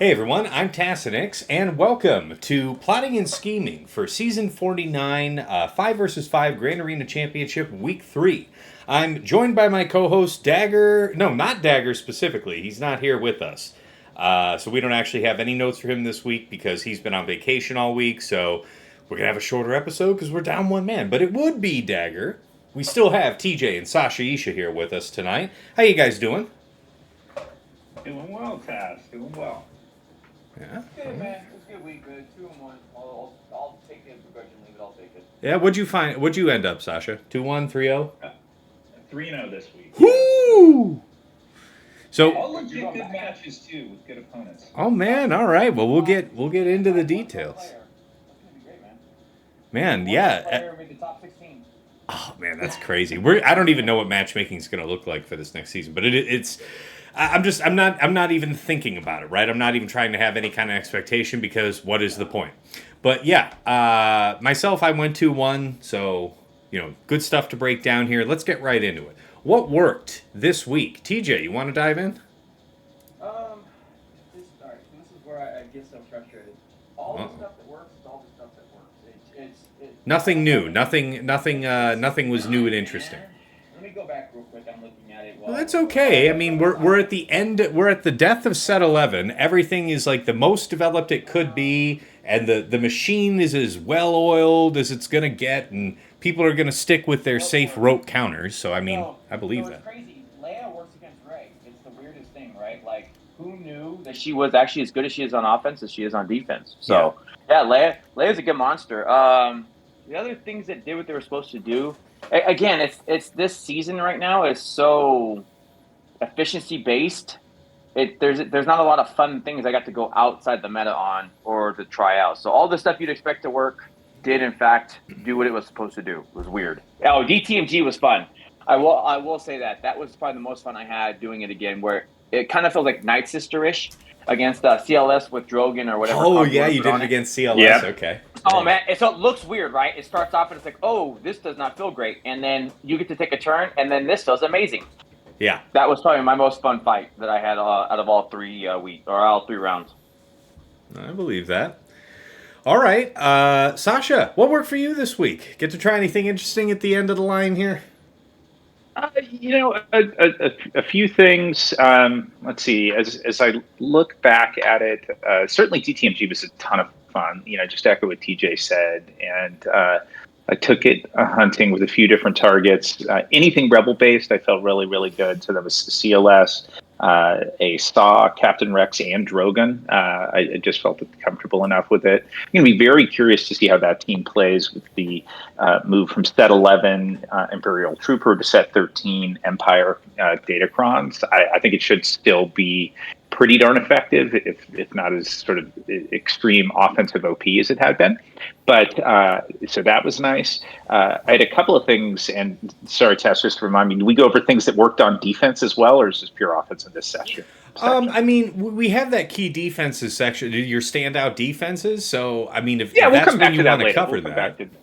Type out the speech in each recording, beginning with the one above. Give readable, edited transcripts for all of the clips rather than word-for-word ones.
Hey everyone, I'm Tassinix, and welcome to Plotting and Scheming for Season 49, 5 versus 5 Grand Arena Championship Week 3. I'm joined by my co host Dagger. No, not Dagger specifically. He's not here with us. So we don't actually have any notes for him this week because he's been on vacation all week. So we're going to have a shorter episode because we're down one man. But it would be Dagger. We still have TJ and Sasha Isha here with us tonight. How you guys doing? Doing well, Taz. Doing well. Yeah. Good man, it was a good week. 2-1. I'll take the progression, leave it. I'll take it. Yeah, what'd you find? What'd you end up, Sasha? 2-1, 3-0? 3-0 this week. Woo! So, All legit good matches too with good opponents. oh man, all right. Well, we'll get into the details. That's gonna be great, man. Man, One yeah. player made the top 16. Oh man, that's crazy. I don't even know what matchmaking is going to look like for this next season, but it's. I'm not even thinking about it, right? I'm not even trying to have any kind of expectation because what is the point? But yeah, myself, I went 2-1, so good stuff to break down here. Let's get right into it. What worked this week, TJ? You want to dive in? Um, alright. So this is where I get so frustrated. All the Uh-oh. stuff that works is all the stuff that works. Nothing new. Nothing was new and interesting. Let me go back real quick. I'm looking at it. Well, that's okay. I mean, we're at the end. We're at the death of set 11. Everything is like the most developed it could be, and the machine is as well oiled as it's gonna get, and people are gonna stick with their safe rope counters. So I mean, I believe So it's that. crazy. Leia works against Rey. It's the weirdest thing, right? Like, who knew that she was actually as good as she is on offense as she is on defense? So yeah, Leia's a good monster. The other things that did what they were supposed to do. Again, it's this season right now is so efficiency based. There's not a lot of fun things I got to go outside the meta on or to try out. So all the stuff you'd expect to work did in fact do what it was supposed to do. It was weird. Oh, DTMG was fun. I will say that was probably the most fun I had doing it again. Where it kind of feels like Night Sister ish against CLS with Drogon or whatever. Oh comp you yeah, wanna you put did on it it. against CLS. Yeah. Okay. Oh man, so it looks weird, right? It starts off and it's like, oh, this does not feel great, and then you get to take a turn, and then this feels amazing. Yeah, That was probably my most fun fight that I had out of all 3 or all 3 rounds. I believe that. All right, Sasha, what worked for you this week? Get to try anything interesting at the end of the line here? A few things. Let's see. As I look back at it, certainly DTMG was a ton of fun. Just to echo what TJ said, and I took it hunting with a few different targets. Anything rebel based, I felt really, really good. So that was CLS, a Saw, Captain Rex, and Drogon. I just felt comfortable enough with it. I'm going to be very curious to see how that team plays with the move from set 11 Imperial Trooper to set 13 Empire Datacrons. I think it should still be pretty darn effective, if not as sort of extreme offensive OP as it had been. But so that was nice. I had a couple of things, and sorry, Tess, just to remind me, do we go over things that worked on defense as well, or is this pure offense in this section? I mean, we have that key defenses section, your standout defenses. So, I mean, if Yeah, we'll that's come when back you to that want to later. cover We'll come that. back to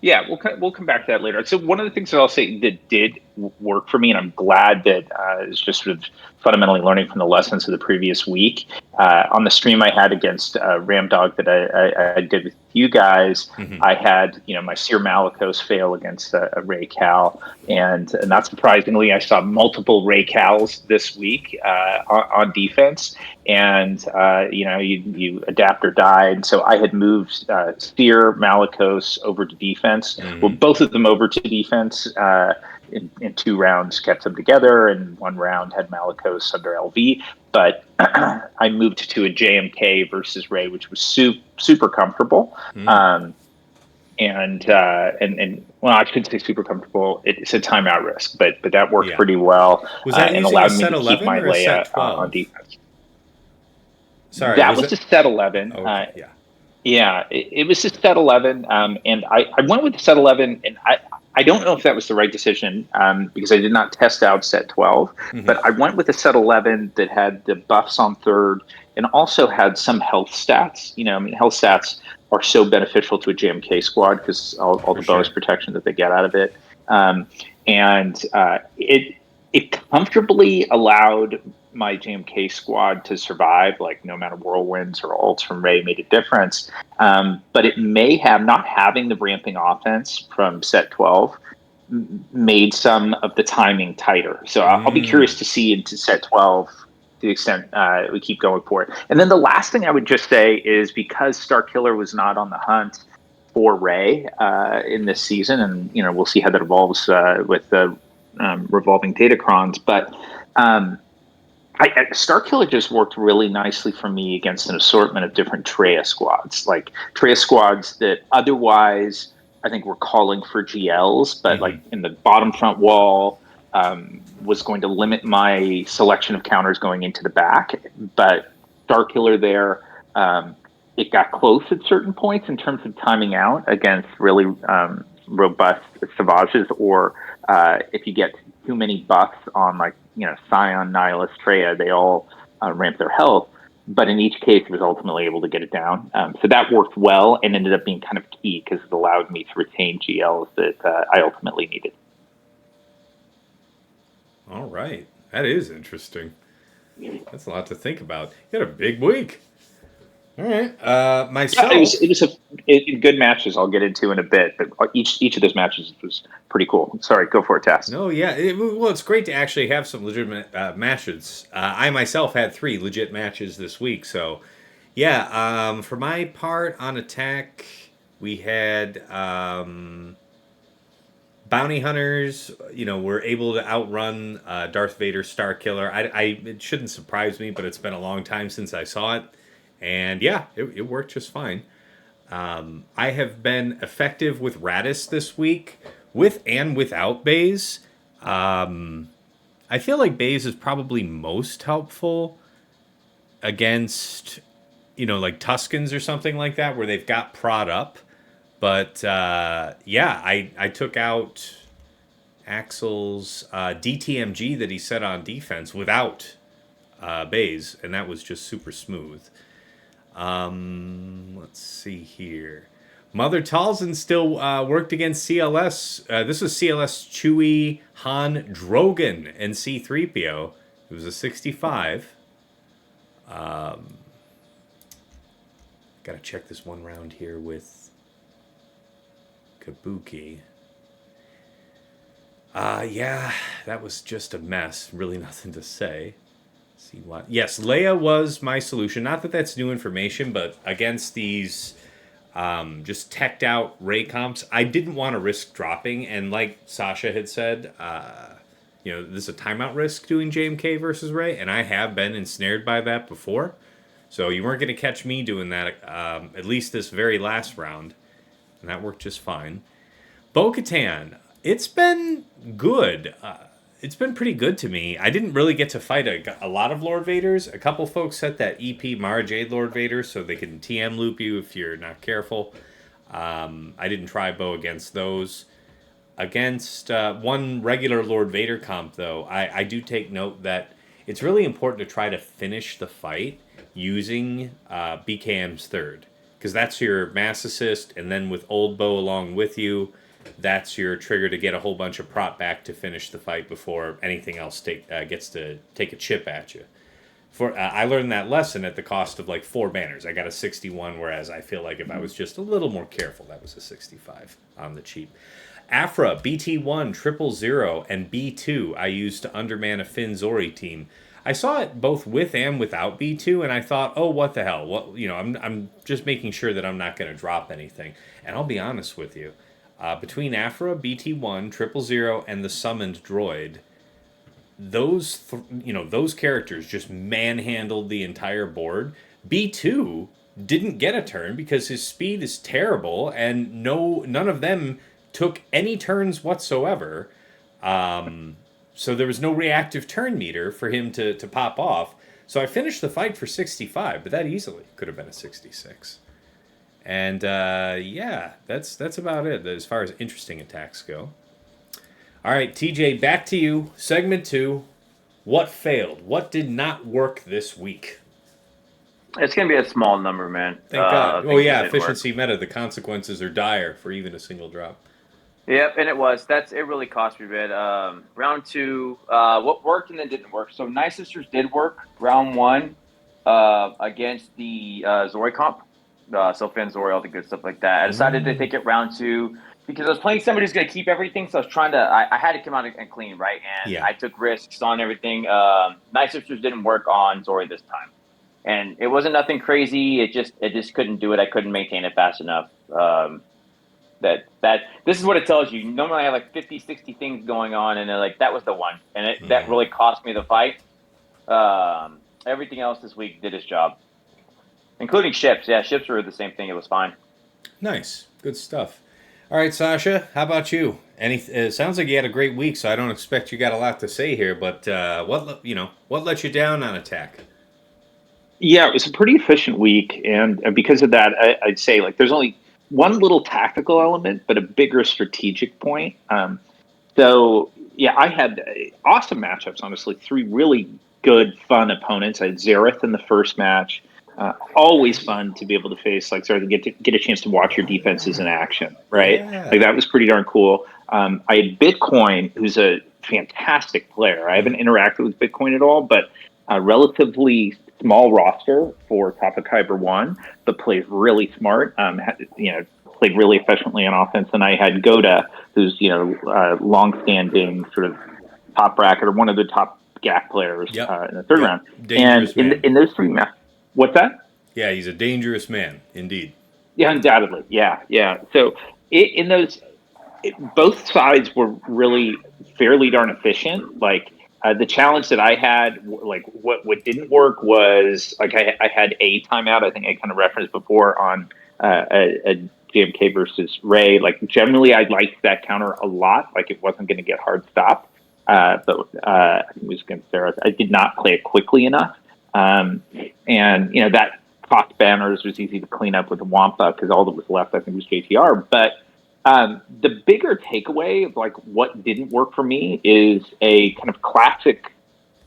Yeah, we'll come back to that later. So one of the things that I'll say that did work for me, and I'm glad that is just sort of fundamentally learning from the lessons of the previous week. On the stream I had against Ramdog that I did with you guys, Mm-hmm. I had my Seer Malicos fail against a Ray Cal, and not surprisingly, I saw multiple Ray Cals this week on defense, and you adapt or die. And so I had moved Steer Malicos over to defense. Well, Mm-hmm. both of them over to defense in 2 rounds, kept them together, and 1 round had Malicos under LV. But I moved to a JMK versus Ray, which was super comfortable. Mm-hmm. And well, I shouldn't say super comfortable. It's a timeout risk, but that worked Yeah. pretty well Was that and using a allowed me set to keep 11 my or a set Leia on 12? defense. Sorry, That was was it? just set 11. Okay, yeah. Yeah, it was just set 11, and I went with the set 11, and I don't know if that was the right decision because I did not test out set 12, Mm-hmm. but I went with the set 11 that had the buffs on third and also had some health stats. I mean, health stats are so beneficial to a JMK squad because all For the bonus sure. protection that they get out of it. And it comfortably allowed my JMK squad to survive. Like no amount of whirlwinds or ults from Ray made a difference. But it may have, not having the ramping offense from set 12 made some of the timing tighter. So I'll be curious to see into set 12 to the extent we keep going for it. And then the last thing I would just say is, because Starkiller was not on the hunt for Ray in this season, and we'll see how that evolves with the revolving Datacrons, but Starkiller just worked really nicely for me against an assortment of different Treya squads, like Treya squads that otherwise I think were calling for GLs, but like in the bottom front wall was going to limit my selection of counters going into the back. But Starkiller there, it got close at certain points in terms of timing out against really robust Savages, or if you get too many buffs on like Scion, Nihilist, Treya, they all ramp their health. But in each case, it was ultimately able to get it down. So that worked well and ended up being kind of key because it allowed me to retain GLs that I ultimately needed. All right. That is interesting. That's a lot to think about. You had a big week. All right. Myself. Yeah, it was good matches I'll get into in a bit, but each of those matches was pretty cool. Sorry, go for it, Tess. No, yeah. Well, it's great to actually have some legitimate matches. I myself had 3 legit matches this week. So, yeah, for my part on attack, we had bounty hunters, were able to outrun Darth Vader Starkiller. It shouldn't surprise me, but it's been a long time since I saw it. And yeah, it worked just fine. I have been effective with Radis this week, with and without Baze. I feel like Baze is probably most helpful against, like Tuskens or something like that, where they've got prod up. But yeah, I took out Axel's DTMG that he set on defense without Baze, and that was just super smooth. Let's see here. Mother Talzin still worked against CLS. This was CLS Chewie, Han, Drogon, and C-3PO. It was a 65. Gotta check this one round here with Kabuki. Yeah, that was just a mess. Really nothing to say. See what? Yes, Leia was my solution. Not that that's new information, but against these just teched out Ray comps, I didn't want to risk dropping. And like Sasha had said, this is a timeout risk doing JMK versus Ray, and I have been ensnared by that before. So you weren't going to catch me doing that, at least this very last round. And that worked just fine. Bo-Katan, it's been good. It's been pretty good to me. I didn't really get to fight a lot of Lord Vaders. A couple folks set that EP Mara Jade Lord Vader so they can TM loop you if you're not careful. I didn't try Bo against those. Against one regular Lord Vader comp, though, I do take note that it's really important to try to finish the fight using BKM's third. Because that's your mass assist, and then with Old Bo along with you, that's your trigger to get a whole bunch of prop back to finish the fight before anything else gets to take a chip at you. I learned that lesson at the cost of like 4 banners. I got a 61, whereas I feel like if I was just a little more careful, that was a 65 on the cheap. Afra, BT1, 000, and B2 I used to underman a Finn Zori team. I saw it both with and without B2, and I thought, oh, what the hell? What I'm just making sure that I'm not going to drop anything. And I'll be honest with you. Between Afra, BT1, 000, and the summoned droid, those characters just manhandled the entire board. B2 didn't get a turn because his speed is terrible, and none of them took any turns whatsoever. So there was no reactive turn meter for him to pop off. So I finished the fight for 65, but that easily could have been a 66. And yeah, that's about it as far as interesting attacks go. All right, TJ, back to you. Segment 2. What failed? What did not work this week? It's going to be a small number, man. Thank God. Oh, yeah, efficiency meta. The consequences are dire for even a single drop. Yep, and it really cost me a bit. Round two, what worked and then didn't work. So Night Sisters did work round one against the Zori comp. Sylphan, Zori, all the good stuff like that. I decided to take it round two because I was playing somebody who's going to keep everything. So I was trying to, I had to come out and clean, right? And Yeah. I took risks on everything. Night Sisters didn't work on Zori this time. And it wasn't nothing crazy. It just couldn't do it. I couldn't maintain it fast enough. That this is what it tells you. Normally I have like 50, 60 things going on, and like that was the one, and that really cost me the fight. Everything else this week did its job, including ships. Yeah, ships were the same thing. It was fine. Nice. Good stuff. All right, Sasha, how about you? It sounds like you had a great week, so I don't expect you got a lot to say here, but what let you down on attack? Yeah, it was a pretty efficient week, and because of that, I'd say like there's only one little tactical element, but a bigger strategic point. So yeah, I had awesome matchups. Honestly, three really good, fun opponents. I had Zareth in the first match. Always fun to be able to face, like, sort of get a chance to watch your defenses in action, right? Yeah. Like that was pretty darn cool. I had Bitcoin, who's a fantastic player. I haven't interacted with Bitcoin at all, but relatively small roster for Top of Kyber one, but plays really smart. Played really efficiently on offense. And I had Goda, who's long-standing sort of top bracket or one of the top GAC players in the third round. Dangerous And man. in those three matches, what's that? Yeah, he's a dangerous man, indeed. Yeah, undoubtedly. Yeah. So in those, both sides were really fairly darn efficient. Like the challenge that I had, like what didn't work was like I had a timeout. I think I kind of referenced before on a JMK versus Ray. Like generally, I liked that counter a lot. Like it wasn't going to get hard stopped. But I think it was against Sarah. I did not play it quickly enough. And that cost banners was easy to clean up with the Wampa because all that was left, I think, was JTR. But the bigger takeaway of like what didn't work for me is a kind of classic,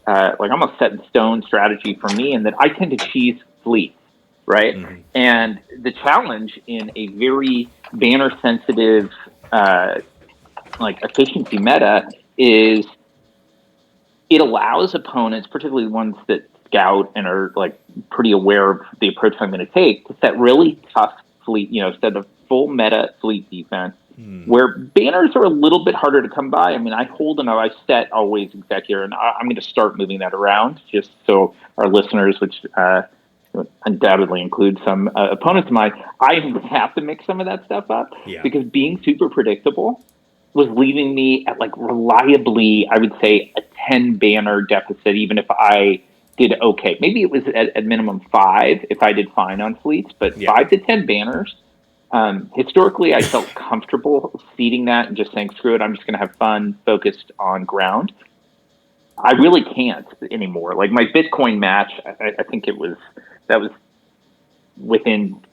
like almost set in stone strategy for me, and that I tend to cheese fleets, right? Mm-hmm. And the challenge in a very banner sensitive, like efficiency meta is it allows opponents, particularly ones that scout and are like pretty aware of the approach I'm going to take, to set really tough fleet, set a full meta fleet defense where banners are a little bit harder to come by. I mean, I hold and I set always Executor, and I'm going to start moving that around just so our listeners, which undoubtedly include some opponents of mine, I have to mix some of that stuff up because being super predictable was leaving me at like reliably, I would say, a 10 banner deficit, even if I did okay. Maybe it was at minimum 5 if I did fine on fleets, but 5 to 10 banners. Historically, I felt comfortable seeding that and just saying, screw it, I'm just going to have fun, focused on ground. I really can't anymore. Like my Bitcoin match, I think that was within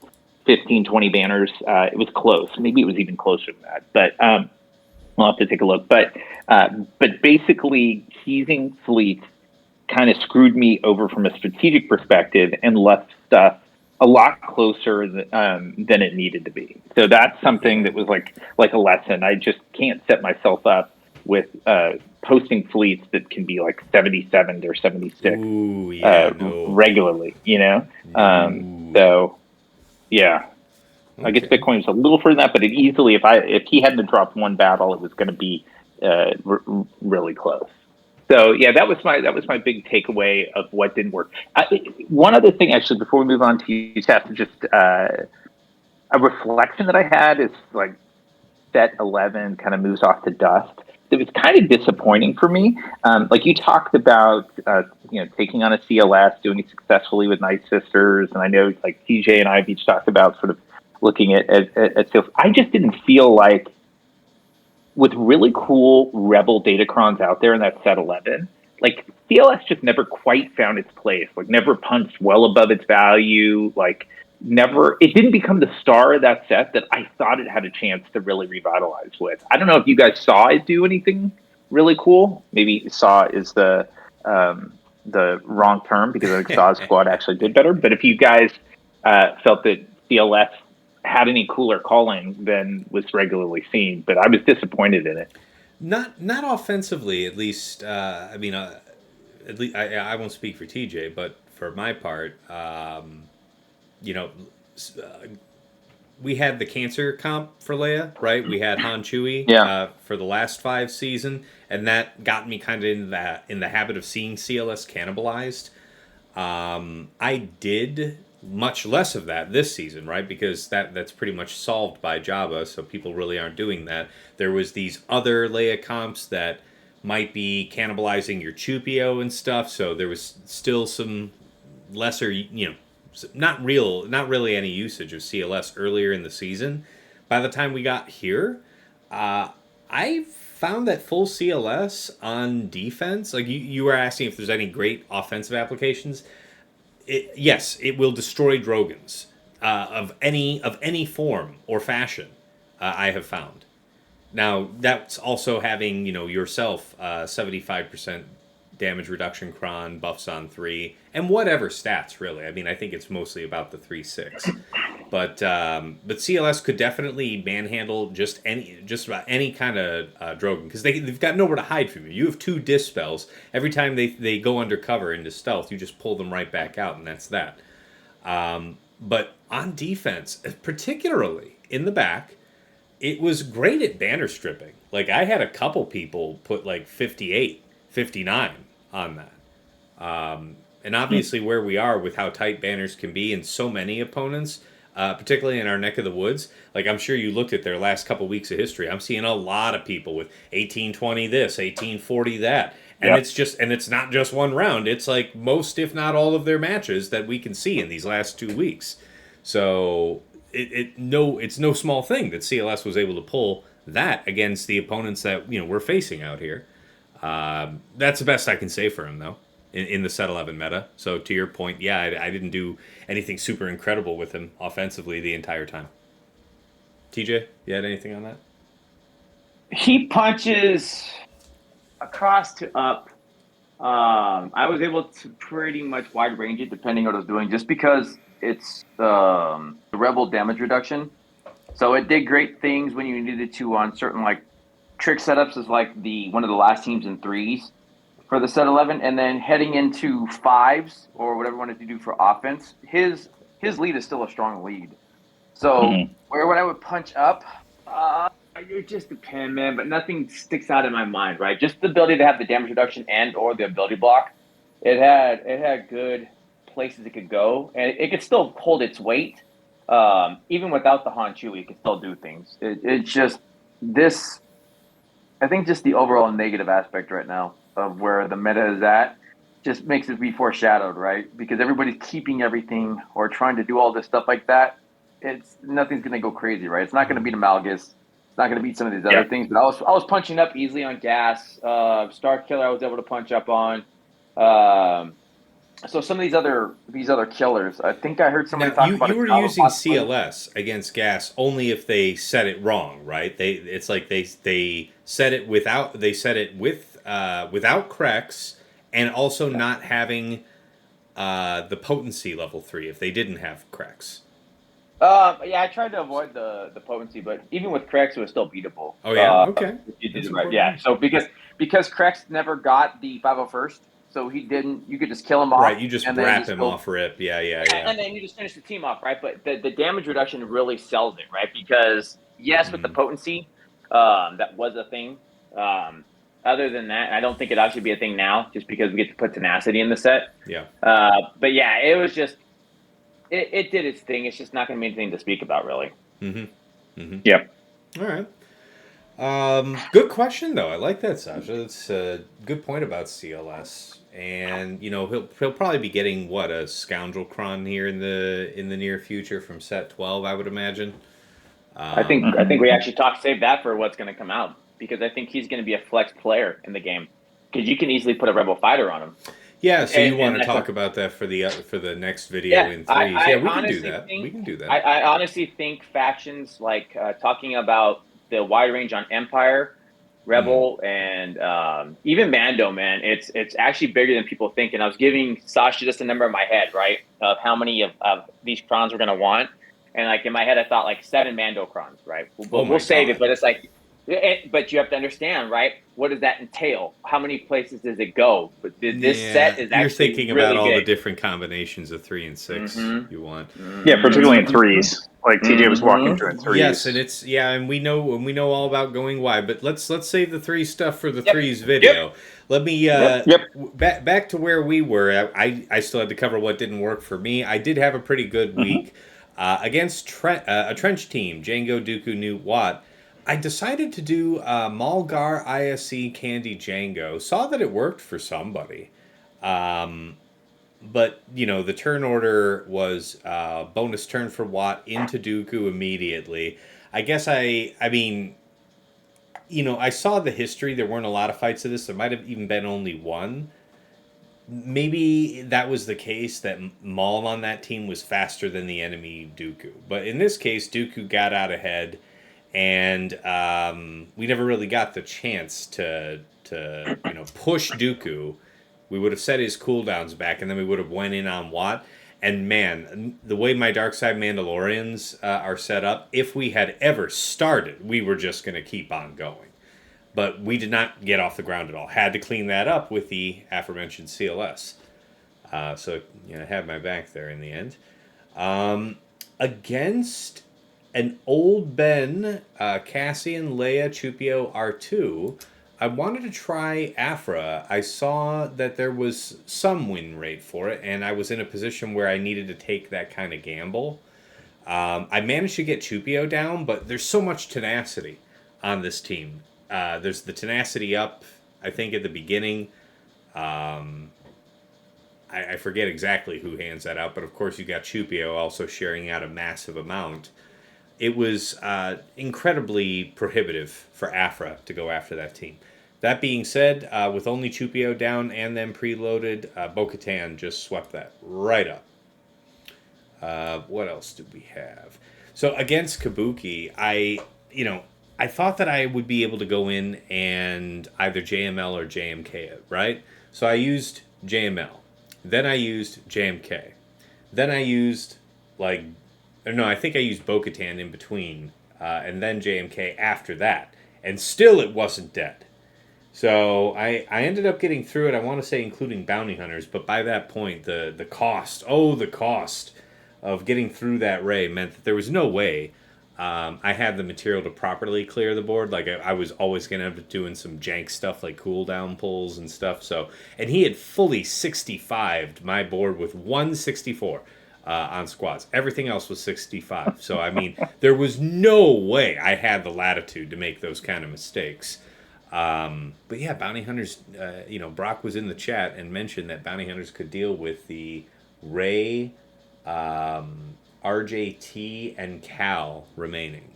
15, 20 banners. It was close. Maybe it was even closer than that. But we'll have to take a look. But basically, teasing fleets kind of screwed me over from a strategic perspective and left stuff a lot closer than it needed to be. So that's something that was like a lesson. I just can't set myself up with posting fleets that can be like 77 or 76 regularly, So, yeah. Okay. I guess Bitcoin was a little further than that, but it easily, if he hadn't dropped one battle, it was going to be really close. So yeah, that was my big takeaway of what didn't work. One other thing, actually, before we move on to you, Tess, just a reflection that I had is like set 11 kind of moves off to dust. It was kind of disappointing for me. Like you talked about, taking on a CLS, doing it successfully with Night Sisters, and I know like TJ and I have each talked about sort of looking at sales. I just didn't feel like, with really cool Rebel Datacrons out there in that set 11, like CLS just never quite found its place, like never punched well above its value, like it didn't become the star of that set that I thought it had a chance to really revitalize with. I don't know if you guys saw it do anything really cool. Maybe saw is the wrong term, because I think Saw's squad actually did better. But if you guys felt that CLS had any cooler calling than was regularly seen, but I was disappointed in it. Not offensively, at least. At least I won't speak for TJ, but for my part, you know, we had the cancer comp for Leia, right? We had Han Chewie for the last 5 season, and that got me kind of in the habit of seeing CLS cannibalized. I did much less of that this season, right? Because that's pretty much solved by Jabba, so people really aren't doing that. There was these other Leia comps that might be cannibalizing your Chupio and stuff, so there was still some lesser, not really any usage of CLS earlier in the season. By the time we got here, I found that full CLS on defense, like you were asking if there's any great offensive applications. Yes, it will destroy Drogans of any form or fashion. I have found. Now that's also having yourself 75% damage reduction cron buffs on 3 and whatever stats really. I mean, I think it's mostly about the 3/6. But CLS could definitely manhandle just about any kind of Drogon because they've got nowhere to hide from you. You have 2 dispels. Every time they go undercover into stealth, you just pull them right back out, and that's that. But on defense, particularly in the back, it was great at banner stripping. Like, I had a couple people put like 58, 59 on that. And obviously where we are with how tight banners can be in so many opponents, particularly in our neck of the woods, like I'm sure you looked at their last couple weeks of history. I'm seeing a lot of people with 1820 this, 1840 that. And it's not just one round. It's like most, if not all of their matches that we can see in these last 2 weeks. So it's no small thing that CLS was able to pull that against the opponents that we're facing out here. That's the best I can say for him, though, in the set 11 meta. So to your point, yeah, I didn't do anything super incredible with him offensively the entire time. TJ, you had anything on that? He punches across to up. I was able to pretty much wide range it depending on what I was doing, just because it's the rebel damage reduction. So it did great things when you needed to on certain like trick setups as like one of the last teams in 3s for the set 11, and then heading into 5s or whatever you wanted to do for offense. His lead is still a strong lead. So where when I would punch up, it just depends, man. But nothing sticks out in my mind, right? Just the ability to have the damage reduction and or the ability block. It had good places it could go, and it could still hold its weight. Even without the Han Chewie, it could still do things. It's just this. I think just the overall negative aspect right now of where the meta is at just makes it be foreshadowed, right? Because everybody's keeping everything or trying to do all this stuff like that. Nothing's gonna go crazy, right? It's not gonna beat Amalgus. It's not gonna beat some of these other things. But I was punching up easily on gas. Star Killer I was able to punch up on. So some of these other killers, I think I heard somebody talk about. You were using CLS against gas only if they set it wrong, right? It's like they set it without without Krex, and also not having the potency level 3 if they didn't have Krex. I tried to avoid the potency, but even with Krex, it was still beatable. Oh yeah, okay. If you did it right, yeah. So because Krex never got the 501st. So he didn't. You could just kill him off. Right, you just wrap him off rip. Yeah. And then you just finish the team off, right? But the damage reduction really sells it, right? Because yes, with the potency, that was a thing. Other than that, I don't think it'd actually be a thing now, just because we get to put tenacity in the set. Yeah. But yeah, it was just it did its thing. It's just not going to be anything to speak about, really. Yep. All right. Good question though. I like that, Sasha. That's a good point about CLS. And he'll probably be getting a Scoundrel Cron here in the near future from set 12, I would imagine. I think we actually save that for what's going to come out, because I think he's going to be a flex player in the game, because you can easily put a Rebel Fighter on him. Yeah, so you want to talk about that for the next video in 3s? We can do that. We can do that. I honestly think factions like talking about the wide range on Empire, Rebel, and even Mando, man, it's actually bigger than people think. And I was giving Sasha just a number in my head, right, of how many of these crons we're going to want. And like in my head, I thought like 7 Mandocrons, right? Oh But my we'll save it. God. But it's like, but you have to understand, right? What does that entail? How many places does it go? But this set Yeah, is you're actually thinking about really all the big. different combinations of 3 and 6 Mm-hmm. you want. Yeah, That's particularly in Mm-hmm. threes. Like TJ was walking through in yes, threes. and it's and we know all about going wide, but let's save the 3 stuff for the Yep. threes Yep. video. Let me Yep. back to where we were. I still had to cover what didn't work for me. I did have a pretty good week against a trench team, Django, Dooku, Newt, Watt. I decided to do Malgar, ISC, Candy, Django. Saw that it worked for somebody. But the turn order was bonus turn for Watt into Dooku immediately. I guess I mean, I saw the history. There weren't a lot of fights of this. There might have even been only one. Maybe that was the case that Maul on that team was faster than the enemy Dooku. But in this case, Dooku got out ahead, and we never really got the chance to push Dooku. We would have set his cooldowns back, and then we would have went in on Watt. And man, the way my Dark Side Mandalorians are set up, if we had ever started, we were just going to keep on going. But we did not get off the ground at all. Had to clean that up with the aforementioned CLS. So had my back there in the end. Against an old Ben, Cassian, Leia, Chupio, R2, I wanted to try Afra. I saw that there was some win rate for it, and I was in a position where I needed to take that kind of gamble. I managed to get Chupio down, but there's so much tenacity on this team. There's the tenacity up, I think, at the beginning. I forget exactly who hands that out, but of course you got Chupio also sharing out a massive amount. It was incredibly prohibitive for Afra to go after that team. That being said, with only Chupio down and then preloaded, Bo-Katan just swept that right up. What else did we have? So against Kabuki, I thought that I would be able to go in and either JML or JMK it, right? So I used JML. Then I used JMK. Then I used, I think I used Bo-Katan in between, and then JMK after that. And still it wasn't dead. So I ended up getting through it, I want to say including bounty hunters, but by that point, the cost of getting through that ray meant that there was no way I had the material to properly clear the board. Like I was always going to end up doing some jank stuff like cooldown pulls and stuff. And he had fully 65'd my board with 164 on squads. Everything else was 65. So I mean, there was no way I had the latitude to make those kind of mistakes. But yeah, bounty hunters. Brock was in the chat and mentioned that bounty hunters could deal with the Ray, RJT, and Cal remaining,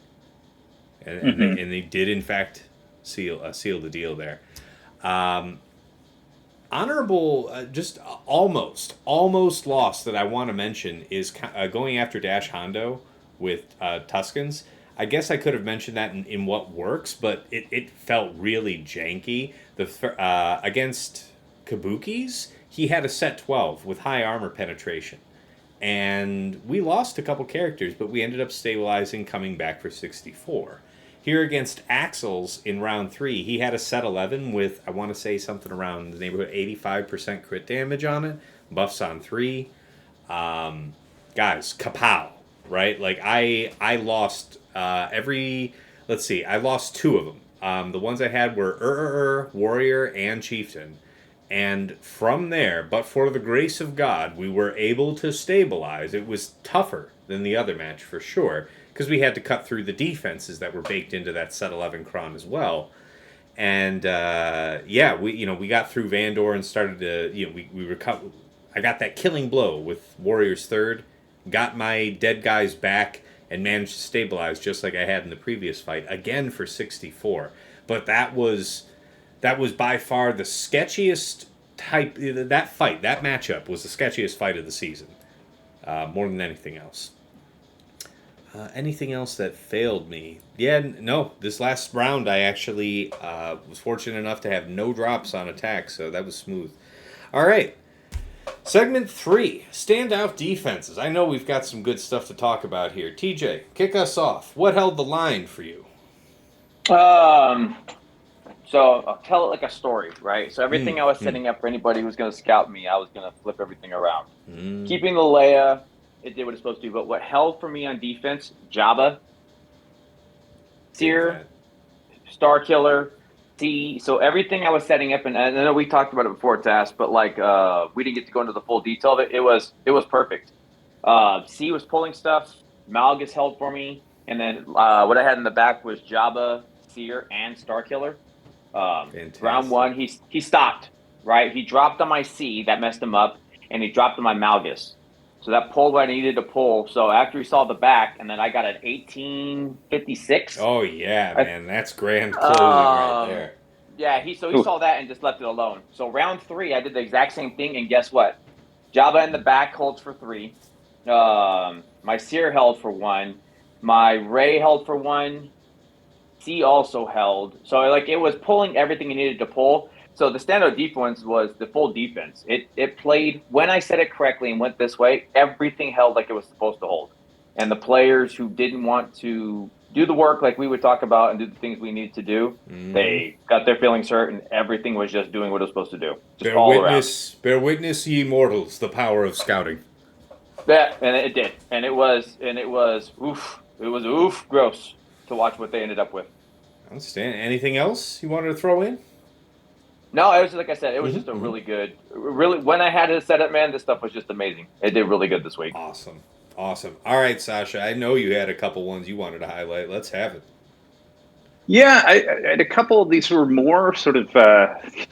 and they did in fact seal the deal there. Honorable, just almost lost that I want to mention is going after Dash Hondo with Tuscans. I guess I could have mentioned that in what works, but it felt really janky. Against Kabukis, he had a set 12 with high armor penetration. And we lost a couple characters, but we ended up stabilizing, coming back for 64. Here against Axel's in round 3, he had a set 11 with, I want to say something around the neighborhood 85% crit damage on it, buffs on 3. Guys, kapow, right? Like I lost I lost 2 of them. The ones I had were Warrior and Chieftain. And from there, but for the grace of God, we were able to stabilize. It was tougher than the other match for sure, because we had to cut through the defenses that were baked into that set 11 cron as well. And we got through Vandor and started to we recovered. I got that killing blow with Warrior's third, got my dead guys back, and managed to stabilize just like I had in the previous fight again for 64. But that was by far the sketchiest type. That matchup was the sketchiest fight of the season, more than anything else. Anything else that failed me? Yeah, no. This last round, I actually was fortunate enough to have no drops on attack, so that was smooth. All right. Segment 3, Standout Defenses. I know we've got some good stuff to talk about here. TJ, kick us off. What held the line for you? So I'll tell it like a story, right? So everything I was setting up for anybody who was going to scout me, I was going to flip everything around. Keeping the Leia, it did what it's supposed to do. But what held for me on defense, Jabba, Seer, Star Killer, C. So everything I was setting up, and I know we talked about it before, Task, but like we didn't get to go into the full detail of it. It was perfect. C was pulling stuff. Malgus held for me, and then what I had in the back was Jabba, Seer, and Star Killer. Round one, he stopped, right? He dropped on my C, that messed him up, and he dropped on my Malgus. So that pulled what I needed to pull. So after he saw the back, and then I got an 1856. Oh, yeah, man. That's grand closing right there. Yeah, he saw that and just left it alone. So round 3, I did the exact same thing, and guess what? Jabba in the back holds for 3. My Seer held for 1. My Ray held for 1. C also held. So like it was pulling everything it needed to pull. So the standout defense was the full defense. It played, when I said it correctly and went this way, everything held like it was supposed to hold. And the players who didn't want to do the work like we would talk about and do the things we needed to do, they got their feelings hurt and everything was just doing what it was supposed to do. Just bear witness, ye mortals, the power of scouting. Yeah, and it did. And it was oof. It was oof gross to watch what they ended up with. I understand. Anything else you wanted to throw in? No, it was like I said, it was just a really good, when I had it set up, man, this stuff was just amazing. It did really good this week. Awesome. All right, Sasha, I know you had a couple ones you wanted to highlight. Let's have it. Yeah, I had a couple of these were more sort of,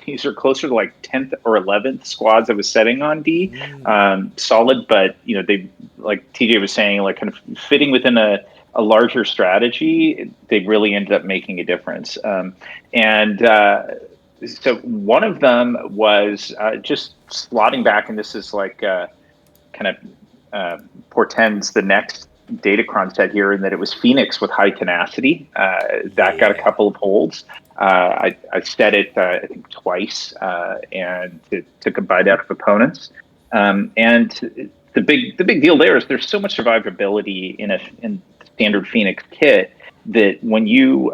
these are closer to like 10th or 11th squads I was setting on D. Solid, but, they, like TJ was saying, like kind of fitting within a larger strategy, they really ended up making a difference. So one of them was just slotting back, and this is like kind of portends the next Datacron set here, in that it was Phoenix with high tenacity. That got a couple of holds. I set it, I think, twice, and it took a bite out of opponents. And the big deal there is there's so much survivability in standard Phoenix kit that when you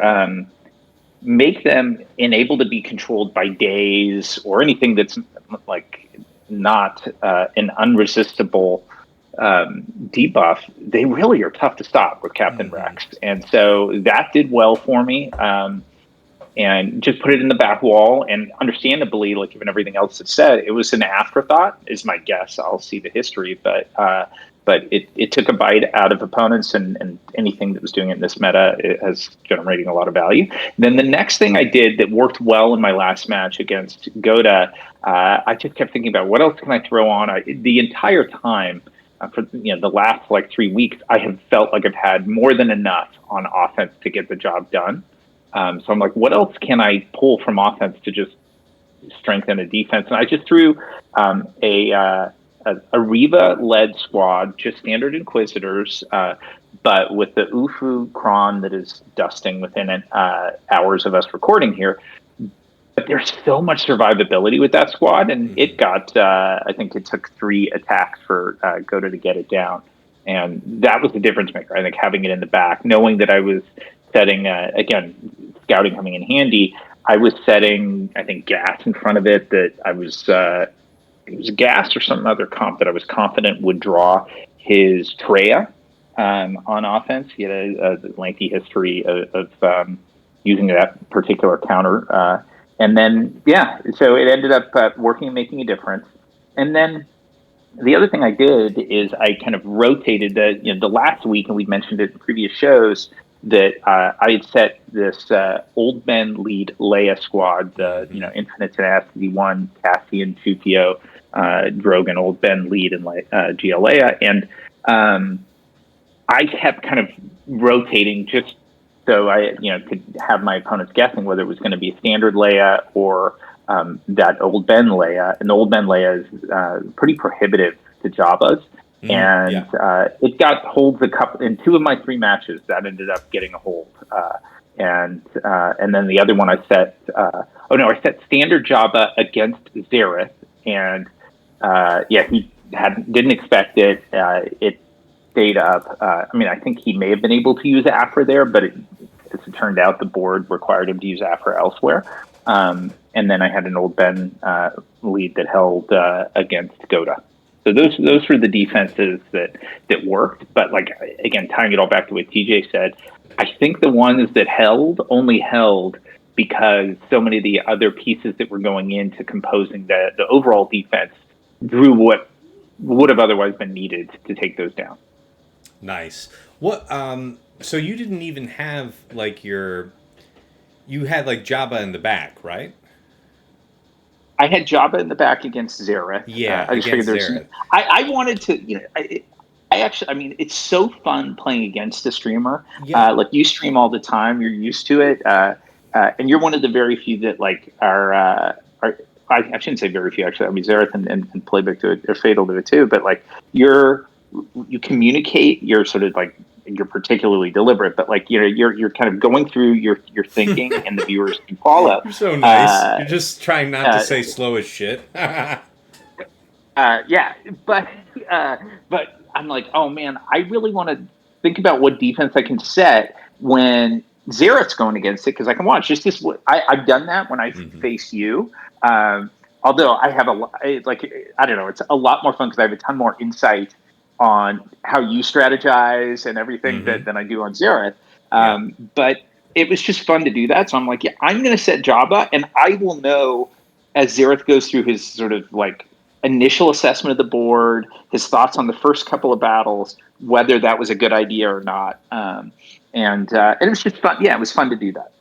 make them unable to be controlled by days or anything that's like not an unresistible debuff, they really are tough to stop with Captain Rex. And so that did well for me. And just put it in the back wall, and understandably, like given everything else that's said, it was an afterthought, is my guess. I'll see the history, but it took a bite out of opponents, and anything that was doing it in this meta, it has generating a lot of value. Then the next thing I did that worked well in my last match against Goda, I just kept thinking about what else can I throw on. The entire time for the last like 3 weeks, I have felt like I've had more than enough on offense to get the job done. So I'm like, what else can I pull from offense to just strengthen a defense? And I just threw a Reva-led squad, just standard Inquisitors, but with the Ufu Kron that is dusting within hours of us recording here. But there's so much survivability with that squad, and it got, I think it took 3 attacks for Goda to get it down. And that was the difference maker, I think, having it in the back, knowing that I was setting, again, scouting coming in handy, I was setting, I think, gas in front of it that I was, it was gas or some other comp that I was confident would draw his Treya on offense. He had a lengthy history of using that particular counter. And then, so it ended up working and making a difference. And then the other thing I did is I kind of rotated the last week, and we'd mentioned it in previous shows, that I had set this Old Men lead Leia squad, Infinite Tenacity 1, Cassian, Chufio, Drogon, Old Ben lead, and GL Leia. And I kept kind of rotating just so I could have my opponents guessing whether it was going to be a standard Leia or that Old Ben Leia. And the Old Ben Leia is pretty prohibitive to Jabba's. It got holds in 2 of my 3 matches. That ended up getting a hold, and then the other one I set. I set standard Jabba against Zareth, and he didn't expect it. It stayed up. I mean, I think he may have been able to use Afra there, but as it turned out, the board required him to use Afra elsewhere. And then I had an old Ben lead that held against Goda. So those were the defenses that worked. But like, again, tying it all back to what TJ said, I think the ones that only held because so many of the other pieces that were going into composing the overall defense drew what would have otherwise been needed to take those down. Nice. What? So you didn't even have like you had like Jabba in the back, right? I had Jabba in the back against Zareth. Yeah, I just figured Zareth. I wanted to, I actually, I mean, it's so fun playing against a streamer. Yeah. Like you stream all the time, you're used to it, and you're one of the very few that like are. I shouldn't say very few actually. I mean, Zareth and Playbook do it, or Fatal do it too. But like you communicate, you're sort of like you're particularly deliberate, but like you're kind of going through your thinking, and the viewers can follow. You're so nice. You're just trying not to say slow as shit. Yeah, but I'm like, oh man, I really want to think about what defense I can set when Zareth's going against it, because I can watch. Just this, I've done that when I face you. Although I have I don't know, it's a lot more fun because I have a ton more insight on how you strategize and everything than I do on Zareth. But it was just fun to do that. So I'm like, yeah, I'm going to set Jabba, and I will know as Zareth goes through his sort of like initial assessment of the board, his thoughts on the first couple of battles, whether that was a good idea or not. And it was just fun. Yeah, it was fun to do that.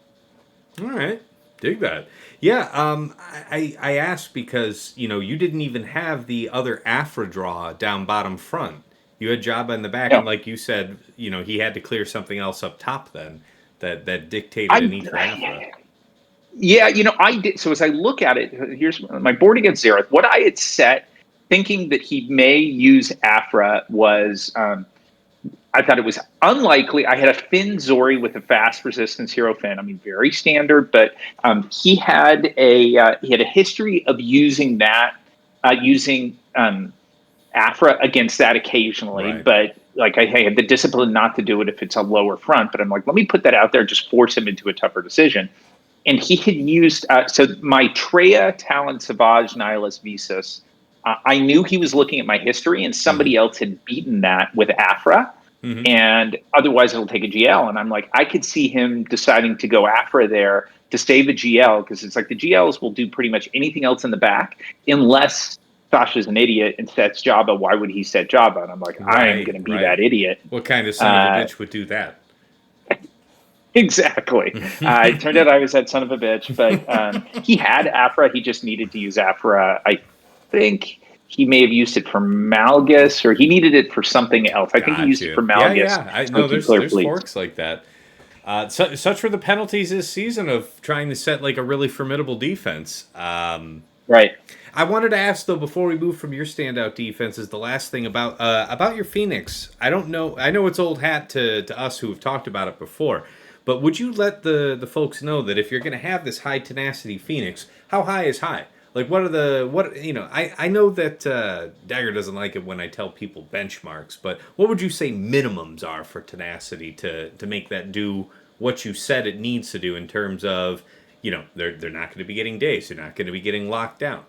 All right. Dig that. Yeah, I asked because, you didn't even have the other Afra draw down bottom front. You had Jabba in the back, and like you said, he had to clear something else up top then that dictated a need for Afra. Yeah, I did. So as I look at it, here's my board against Zareth. What I had set, thinking that he may use Afra, was I thought it was unlikely. I had a Finn Zori with a fast resistance hero Finn. I mean, very standard, but he had a history of using that, Afra against that occasionally. Right. But like I had the discipline not to do it if it's a lower front. But I'm like, let me put that out there, just force him into a tougher decision. And he had used so my Treya, Talon, Savage, Nihilus, Visas. I knew he was looking at my history, and somebody else had beaten that with Afra. And otherwise it'll take a GL. And I'm like, I could see him deciding to go Afra there to save a GL, because it's like the GLs will do pretty much anything else in the back unless Sasha's an idiot and sets Jabba. Why would he set Jabba? And I'm like, I am going to be that idiot. What kind of son of a bitch would do that? Exactly. It turned out I was that son of a bitch, but he had Afra. He just needed to use Afra. I think he may have used it for Malgus, or he needed it for something else. I think he used it for Malgus. Yeah. I know there's forks like that. Such were the penalties this season of trying to set like a really formidable defense. Right. I wanted to ask though, before we move from your standout defenses, the last thing about your Phoenix. I don't know. I know it's old hat to us who have talked about it before, but would you let the folks know that if you're going to have this high tenacity Phoenix, how high is high? Like, I know that Dagger doesn't like it when I tell people benchmarks, but what would you say minimums are for tenacity to make that do what you said it needs to do in terms of, they're not going to be getting days, they're not going to be getting locked down?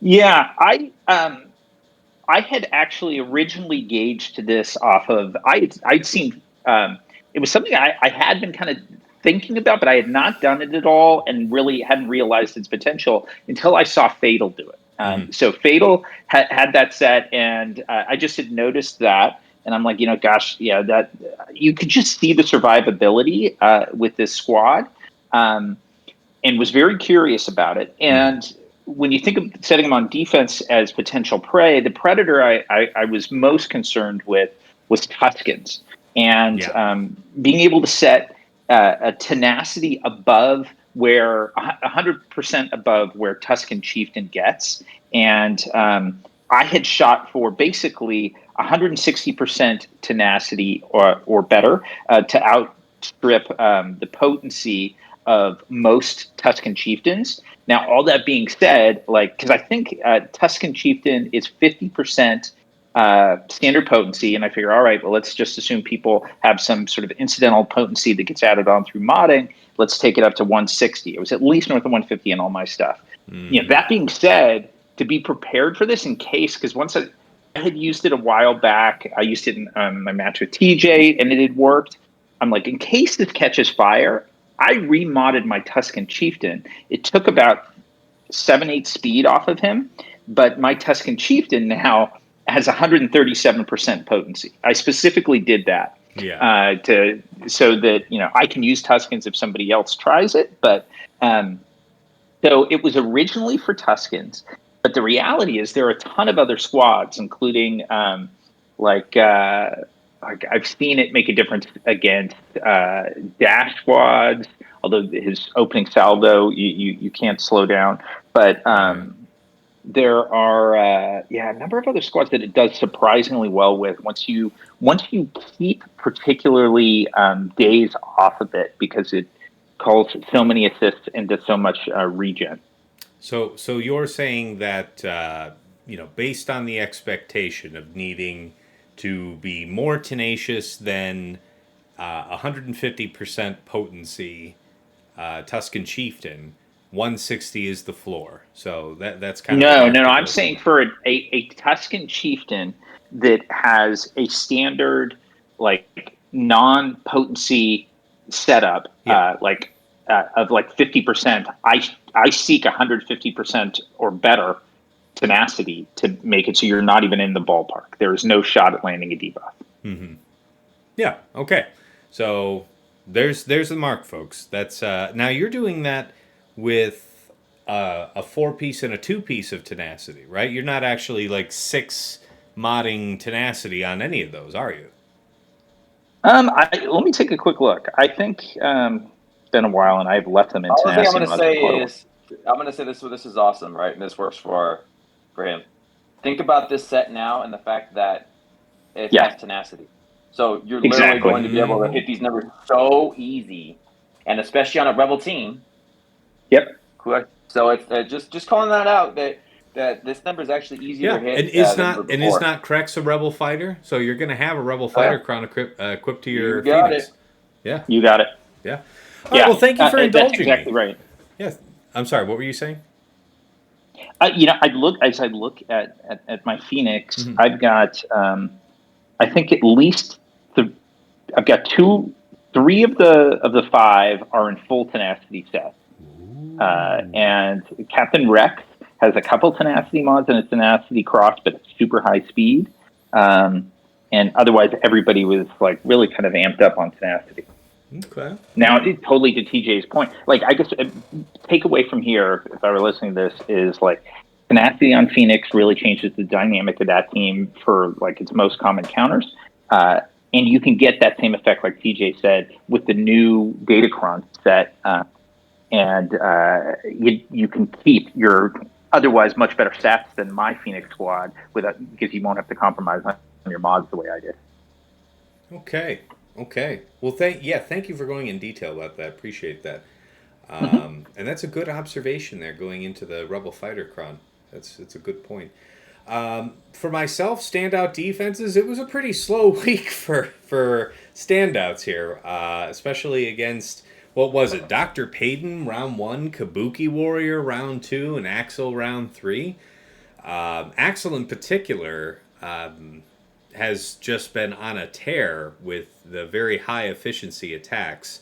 Yeah, I had actually originally gauged this off of I'd seen it was something I had been kind of thinking about, but I had not done it at all and really hadn't realized its potential until I saw Fatal do it. So Fatal had that set, and I just had noticed that, and I'm like, gosh, yeah, that you could just see the survivability with this squad, and was very curious about it. And when you think of setting them on defense as potential prey, the predator I was most concerned with was Tuskens, and being able to set a tenacity above where 100% above where Tusken Chieftain gets. And I had shot for basically 160% tenacity or better to outstrip the potency of most Tuscan chieftains. Now, all that being said, like, because I think Tuscan chieftain is 50% standard potency, and I figure, all right, well, let's just assume people have some sort of incidental potency that gets added on through modding. Let's take it up to 160. It was at least north of 150 in all my stuff. That being said, to be prepared for this in case, because once I had used it a while back, I used it in my match with TJ, and it had worked. I'm like, in case this catches fire, I remodded my Tuscan chieftain. It took about 7-8 speed off of him, but my Tuscan chieftain now has 137% potency. I specifically did that so that I can use Tuscans if somebody else tries it. But so it was originally for Tuscans, but the reality is there are a ton of other squads, including like I've seen it make a difference against dash squads. Although his opening salvo, you can't slow down, but there are a number of other squads that it does surprisingly well with once you keep particularly days off of it, because it calls so many assists into so much regen. So you're saying that based on the expectation of needing to be more tenacious than 150% potency Tuscan chieftain, 160 is the floor. So that's kind of no. I'm saying for a Tuscan chieftain that has a standard like non-potency setup, of like 50%. I seek 150% or better tenacity to make it so you're not even in the ballpark. There is no shot at landing a debuff. Mm-hmm. Yeah. Okay. So there's the mark, folks. That's now you're doing that with a 4-piece and a 2-piece of tenacity, right? You're not actually like 6 modding tenacity on any of those, are you? Let me take a quick look. I think it's been a while, and I've left them in tenacity. All thing I'm going to say is, I'm going to say this. This is awesome, right? And this works for him. Think about this set now, and the fact that it has tenacity. So you're literally going to be able to hit these numbers so easy, and especially on a rebel team. Yep. So it's just calling that out that this number is actually easier to hit. And is not Krex a rebel fighter? So you're going to have a rebel fighter crown equipped to your Phoenix. Yeah, you got it. Yeah. All right, well, thank you for indulging that's exactly me. Right. Yes. I'm sorry. What were you saying? I look at my Phoenix. Mm-hmm. I've got I think at least I've got 3 of the 5 are in full tenacity set. And Captain Rex has a couple tenacity mods and a tenacity cross, but it's super high speed. And otherwise, everybody was like really kind of amped up on tenacity. Okay. Now, totally to TJ's point, like I guess takeaway from here, if I were listening to this, is like tenacity on Phoenix really changes the dynamic of that team for like its most common counters. And you can get that same effect, like TJ said, with the new Datacron set. And you can keep your otherwise much better stats than my Phoenix squad because you won't have to compromise on your mods the way I did. Okay. Well, thank you for going in detail about that. Appreciate that. And that's a good observation there going into the Rebel Fighter Cron. It's a good point. For myself, standout defenses, it was a pretty slow week for standouts here, especially against, what was it, Dr. Payton round 1, Kabuki Warrior round 2, and Axel round 3. Axel in particular has just been on a tear with the very high efficiency attacks.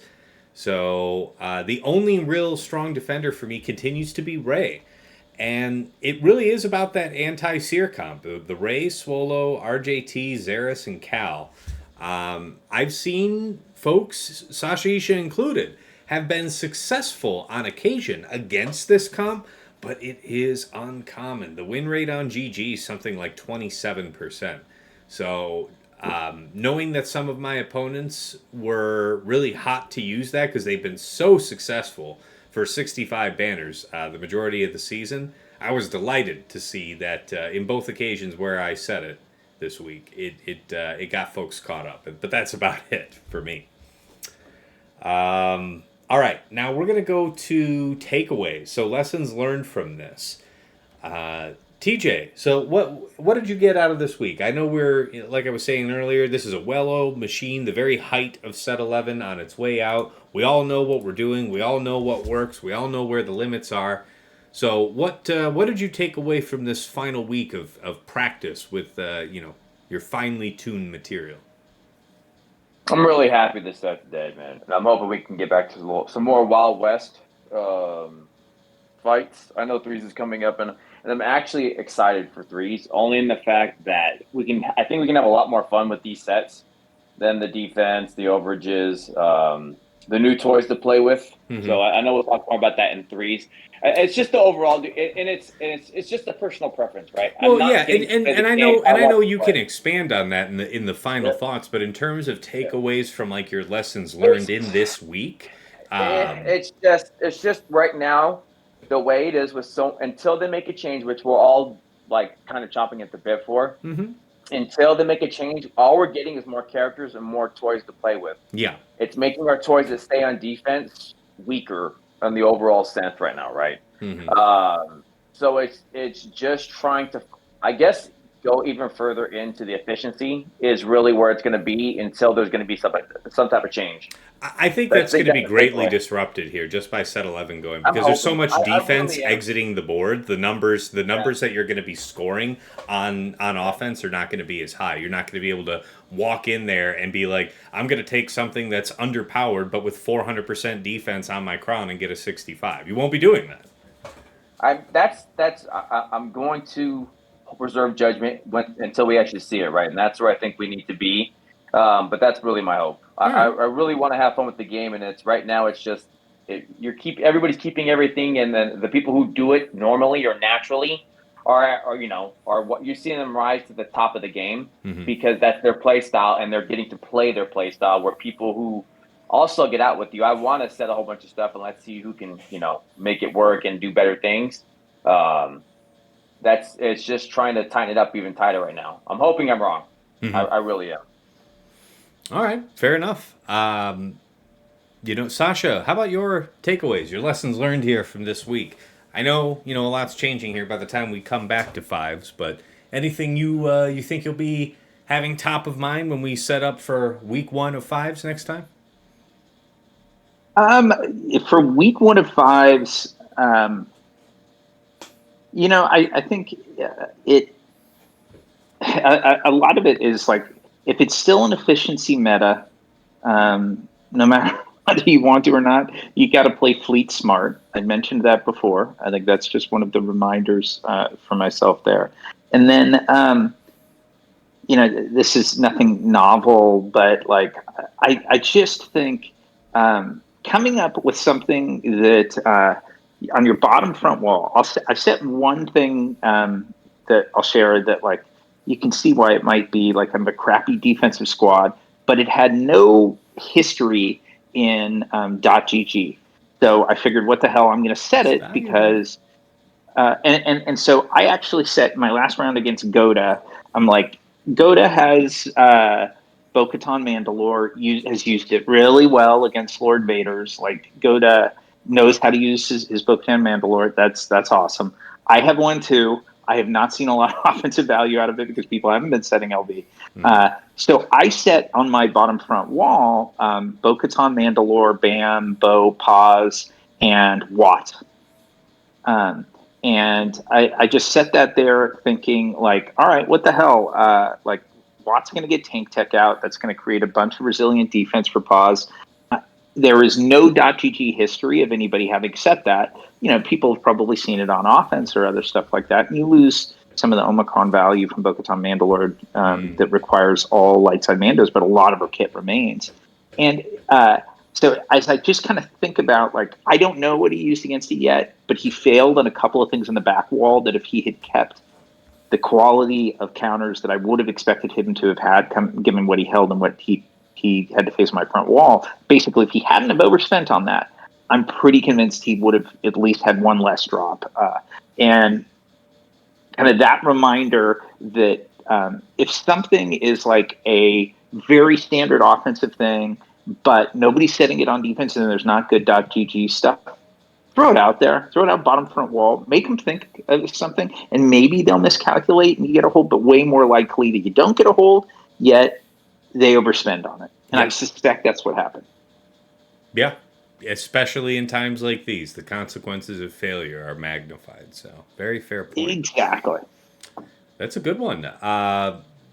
So the only real strong defender for me continues to be Ray. And it really is about that anti-seer comp. The Ray, Swolo, RJT, Xeris, and Cal. I've seen folks, Sasha Isha included, have been successful on occasion against this comp, but it is uncommon. The win rate on GG is something like 27%. So knowing that some of my opponents were really hot to use that because they've been so successful for 65 banners the majority of the season, I was delighted to see that in both occasions where I said it this week, it got folks caught up. But that's about it for me. All right, now we're going to go to takeaways. So lessons learned from this. TJ, so what did you get out of this week? I know like I was saying earlier, this is a well-oiled machine, the very height of set 11 on its way out. We all know what we're doing. We all know what works. We all know where the limits are. So what did you take away from this final week of practice with your finely tuned material? I'm really happy this set today, man. And I'm hoping we can get back to some more Wild West fights. I know threes is coming up, and I'm actually excited for threes, only in the fact that I think we can have a lot more fun with these sets than the defense, the overages, the new toys to play with. Mm-hmm. So I know we'll talk more about that in threes. It's just the overall, and it's just a personal preference, right? I'm Well, not yeah, getting to play the I game. know I want to you can play. expand on that in the final Yeah. thoughts, but in terms of Yeah. takeaways from like your lessons There's learned in this week, it's just right now the way it is with so until they make a change, which we're all like kind of chomping at the bit for. mm-hmm. Until they make a change, all we're getting is more characters and more toys to play with. Yeah, It's making our toys that stay on defense weaker on the overall sense right now, right? mm-hmm. So it's just trying to, I guess, go even further into the efficiency is really where it's going to be until there's going to be some type of change. I think But I that's going think to that's be the greatly takeaway. disrupted here just by set 11 going I'm because there's so hoping. much I defense really am. exiting the board. The Yeah. numbers that you're going to be scoring on offense are not going to be as high. You're not going to be able to walk in there and be like, I'm going to take something that's underpowered but with 400% defense on my crown and get a 65. You won't be doing that. I'm going to reserve judgment until we actually see it, right? And that's where I think we need to be. But that's really my hope. All I right. really want to have fun with the game, and it's right now. It's just everybody's keeping everything, and then the people who do it normally or naturally are what you're seeing them rise to the top of the game Mm-hmm. because that's their play style, and they're getting to play their play style. Where people who also get out with you, I want to set a whole bunch of stuff, and let's see who can make it work and do better things. Um, it's just trying to tighten it up even tighter right now. I'm hoping I'm wrong. Mm-hmm. I really am. All right, fair enough. Sasha, how about your takeaways, your lessons learned here from this week? I know, a lot's changing here by the time we come back to fives, but anything you think you'll be having top of mind when we set up for week 1 of fives next time? For week 1 of fives, I think a lot of it is like if it's still an efficiency meta, no matter whether you want to or not, you got to play fleet smart. I mentioned that before. I think that's just one of the reminders for myself there. And then, this is nothing novel, but like I just think coming up with something that on your bottom front wall, I set one thing that I'll share that like you can see why it might be like kind of a crappy defensive squad, but it had no history in .gg. So I figured, what the hell, I'm going to set it because, and so I actually set my last round against Goda. I'm like, Goda has Bo-Katan Mandalore has used it really well against Lord Vader's. Like Goda knows how to use his Bo-Katan Mandalore. That's awesome. I have one too. I have not seen a lot of offensive value out of it because people haven't been setting LB. So I set on my bottom front wall Bo-Katan Mandalore, Bam, Bo, Paz, and Watt. And I just set that there thinking like, all right, what the hell? Like Watt's going to get tank tech out. That's going to create a bunch of resilient defense for Paz. There is no .gg history of anybody having set that. People have probably seen it on offense or other stuff like that. And you lose some of the Omicron value from Bo-Katan Mandalore that requires all light side Mandos, but a lot of her kit remains. And so as I just kind of think about, like, I don't know what he used against it yet, but he failed on a couple of things in the back wall that if he had kept the quality of counters that I would have expected him to have had, given what he held and what he had to face my front wall. Basically, if he hadn't have overspent on that, I'm pretty convinced he would have at least had one less drop. And kind of that reminder that if something is like a very standard offensive thing but nobody's setting it on defense, and there's not good .gg stuff. Throw it out there. Throw it out bottom front wall. Make them think of something, and maybe they'll miscalculate and you get a hold, but way more likely that you don't get a hold, yet they overspend on it. And I suspect that's what happened. Yeah, especially in times like these. The consequences of failure are magnified. So, very fair point. Exactly. That's a good one.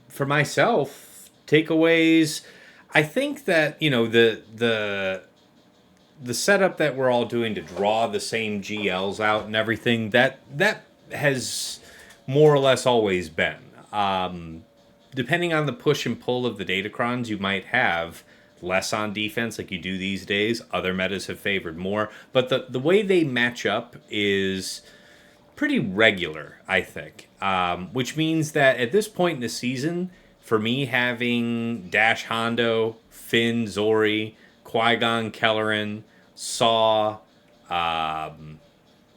For myself, takeaways, I think that, the setup that we're all doing to draw the same GLs out and everything, that has more or less always been. Depending on the push and pull of the Datacrons, you might have less on defense like you do these days. Other metas have favored more. But the way they match up is pretty regular, I think. Which means that at this point in the season, for me, having Dash Hondo, Finn, Zori, Qui-Gon, Kelleran, Saw,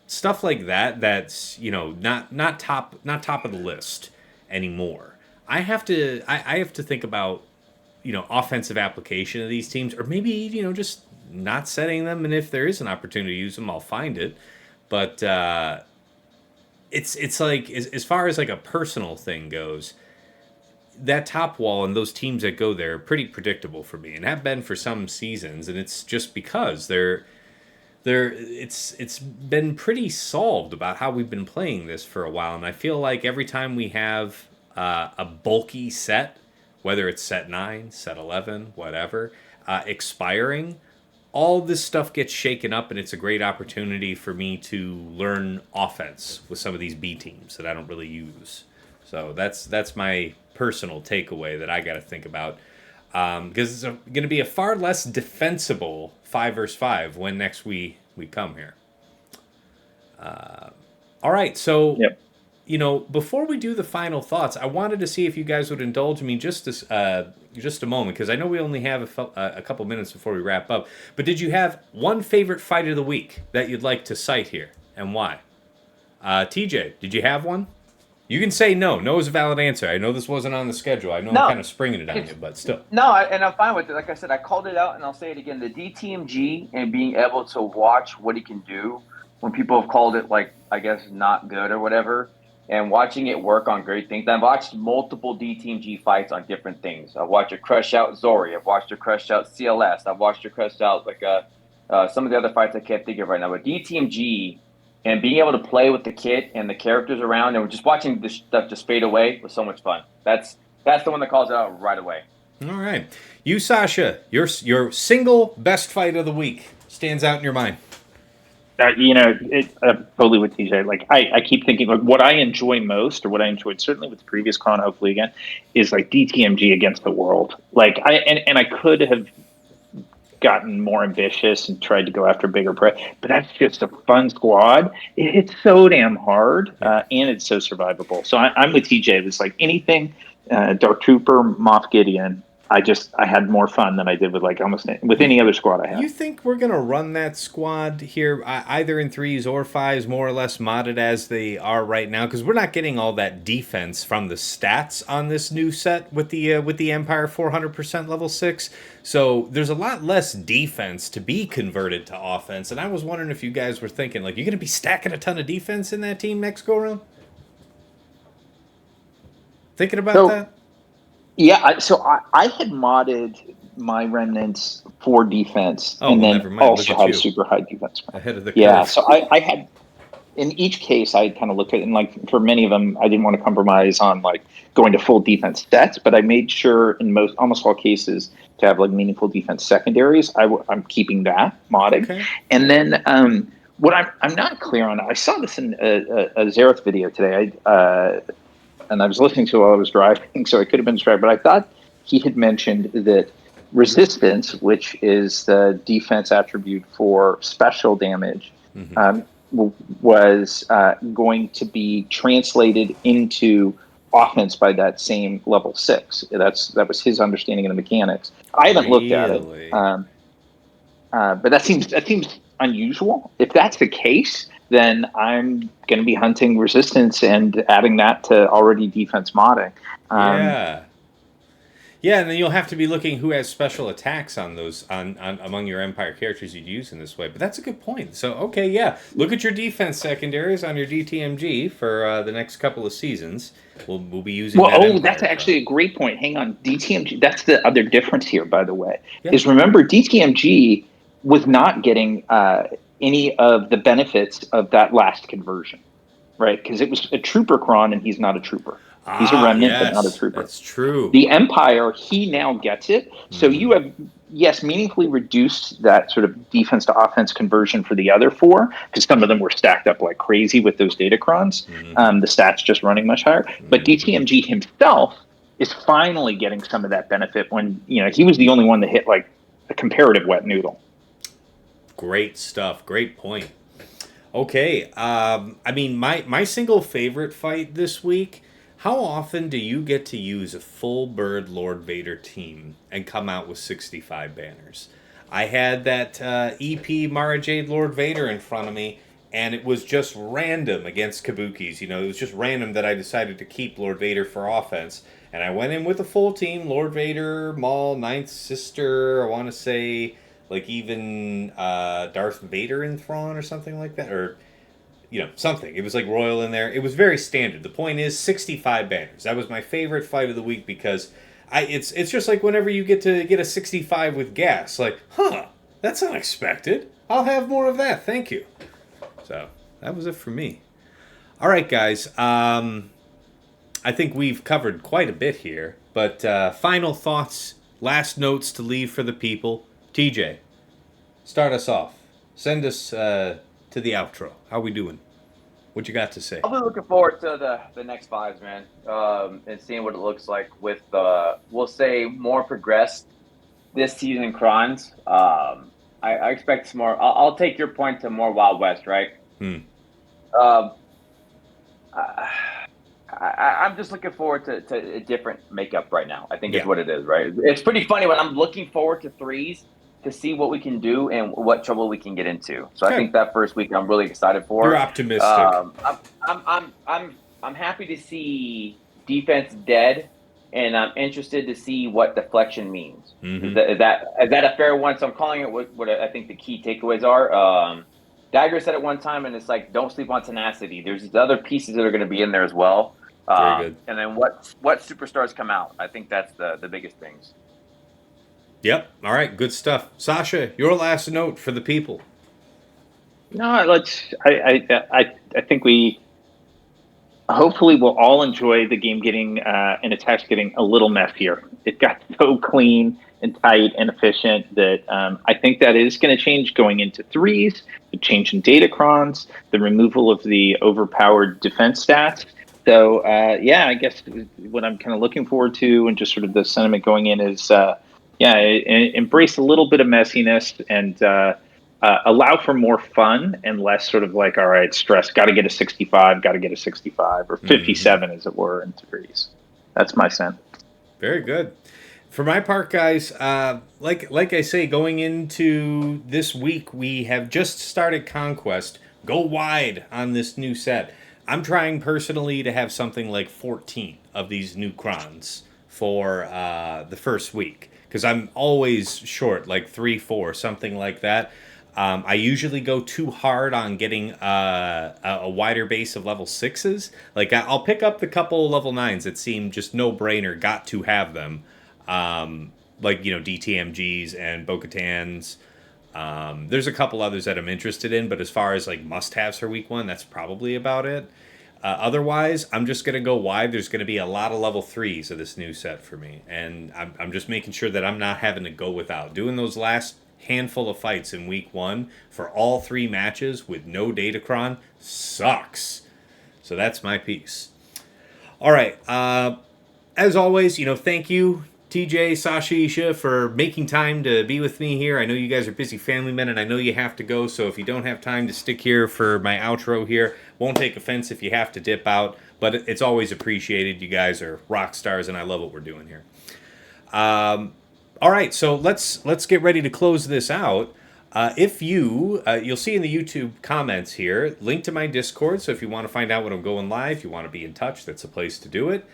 stuff like that, that's, not top of the list anymore. I have to think about, offensive application of these teams, or maybe, just not setting them, and if there is an opportunity to use them, I'll find it. But it's like, as far as like a personal thing goes, that top wall and those teams that go there are pretty predictable for me, and have been for some seasons, and it's just because it's been pretty solved about how we've been playing this for a while, and I feel like every time we have a bulky set, whether it's set 9, set 11, whatever, expiring, all this stuff gets shaken up, and it's a great opportunity for me to learn offense with some of these B teams that I don't really use. So that's my personal takeaway that I got to think about, because it's going to be a far less defensible 5 versus 5 when next we come here. All right, so Yep. Before we do the final thoughts, I wanted to see if you guys would indulge me just a moment, because I know we only have a couple minutes before we wrap up. But did you have one favorite fight of the week that you'd like to cite here, and why? TJ, did you have one? You can say no. No is a valid answer. I know this wasn't on the schedule. I know I'm kind of springing it on you, but still. No, and I'm fine with it. Like I said, I called it out, and I'll say it again. The DTMG and being able to watch what he can do when people have called it, like, I guess, not good or whatever, and watching it work on great things. I've watched multiple DTMG fights on different things. I've watched her crush out Zori. I've watched her crush out CLS. I've watched her crush out, like, some of the other fights I can't think of right now. But DTMG and being able to play with the kit and the characters around, and just watching this stuff just fade away was so much fun. That's the one that calls it out right away. All right. You, Sasha, your single best fight of the week stands out in your mind. Totally with TJ. Like, I keep thinking, like, what I enjoy most, or what I enjoyed certainly with the previous con, hopefully again, is like DTMG against the world. Like, I could have gotten more ambitious and tried to go after bigger prey, but that's just a fun squad. It's so damn hard, and it's so survivable. So I'm with TJ. It's like anything Dark Trooper, Moff Gideon. I had more fun than I did with almost with any other squad I had. You think we're gonna run that squad here, either in 3s or 5s, more or less modded as they are right now? Because we're not getting all that defense from the stats on this new set with the Empire 400% level 6. So there's a lot less defense to be converted to offense. And I was wondering if you guys were thinking, like, you're gonna be stacking a ton of defense in that team next go around. Thinking about that? Yeah, I had modded my remnants for defense, and then also had super high defense. Ahead of the curve. Yeah, so I had, in each case, I kind of looked at it, and like for many of them, I didn't want to compromise on like going to full defense sets, but I made sure in almost all cases to have like meaningful defense secondaries. I'm keeping that modding, okay. And then what I'm not clear on. I saw this in a Xerath video today. And I was listening to it while I was driving, so I could have been distracted. But I thought he had mentioned that resistance, which is the defense attribute for special damage, was going to be translated into offense by that same level 6. That was his understanding of the mechanics. I haven't looked at it, but that seems unusual. If that's the case, then I'm going to be hunting resistance and adding that to already defense modding. Yeah, and then you'll have to be looking who has special attacks on those on among your Empire characters you'd use in this way. But that's a good point. So okay, yeah, look at your defense secondaries on your DTMG for the next couple of seasons. We'll be using Well, that. oh, Empire that's actually a great point. Hang on, DTMG. That's the other difference here, by the way, Yeah. is remember DTMG was not getting any of the benefits of that last conversion, right? Because it was a trooper cron, and he's not a trooper. He's a remnant, but not a Yes, trooper. that's true. The Empire, he now gets it. So you have, yes, meaningfully reduced that sort of defense to offense conversion for the other four, because some of them were stacked up like crazy with those datacrons. The stats just running much higher. But DTMG himself is finally getting some of that benefit when, he was the only one that hit like a comparative wet noodle. Great stuff. Great point. Okay. I mean, my single favorite fight this week. How often do you get to use a full bird Lord Vader team and come out with 65 banners? I had that EP Mara Jade Lord Vader in front of me, and it was just random against Kabukis. It was just random that I decided to keep Lord Vader for offense. And I went in with a full team, Lord Vader, Maul, Ninth Sister, I want to say, like even Darth Vader in Thrawn or something like that, or... something. It was like royal in there. It was very standard. The point is 65 banners. That was my favorite fight of the week because it's just like whenever you get to get a 65 with gas, like, that's unexpected. I'll have more of that. Thank you. So that was it for me. All right, guys. I think we've covered quite a bit here, but final thoughts, last notes to leave for the people. TJ, start us off. Send us to the outro. How we doing? What you got to say? I'll be looking forward to the next fives, man, and seeing what it looks like with we'll say more progressed this season crons. I expect some more. I'll take your point to more Wild West, right? I'm just looking forward to a different makeup right now. I think is what it is, right? It's pretty funny when I'm looking forward to threes to see what we can do and what trouble we can get into. So I think that first week I'm really excited for. You're optimistic. I'm happy to see defense dead, and I'm interested to see what deflection means. Is that a fair one? So I'm calling it what I think the key takeaways are. Dagger said it one time, and it's like, don't sleep on tenacity. There's these other pieces that are going to be in there as well. Very good. And then what superstars come out? I think that's the biggest things. Yep. All right. Good stuff. Sasha, your last note for the people. No, I think we hopefully we'll all enjoy the game getting and attacks getting a little messier. It got so clean and tight and efficient that I think that is going to change going into threes, the change in datacrons, the removal of the overpowered defense stats. So I guess what I'm kind of looking forward to and just sort of the sentiment going in is embrace a little bit of messiness and allow for more fun and less sort of like, all right, stress, got to get a 65, or 57, as it were, in threes. That's my sense. Very good. For my part, guys, like I say, going into this week, we have just started Conquest. Go wide on this new set. I'm trying personally to have something like 14 of these new crons for the first week, because I'm always short, like 3, 4, something like that. I usually go too hard on getting a wider base of level 6s. Like, I'll pick up the couple level 9s that seem just no-brainer, got to have them. Like, DTMGs and Bo-Katans. There's a couple others that I'm interested in, but as far as, like, must-haves for week 1, that's probably about it. Otherwise, I'm just going to go wide. There's going to be a lot of level 3s of this new set for me. And I'm just making sure that I'm not having to go without. Doing those last handful of fights in week 1 for all 3 matches with no Datacron sucks. So that's my piece. All right. As always, thank you, TJ, Sasha, Isha, for making time to be with me here. I know you guys are busy family men, and I know you have to go, so if you don't have time to stick here for my outro here, won't take offense if you have to dip out, but it's always appreciated. You guys are rock stars, and I love what we're doing here. All right, so let's get ready to close this out. If you'll see in the YouTube comments here, link to my Discord, so if you want to find out when I'm going live, you want to be in touch, that's a place to do it.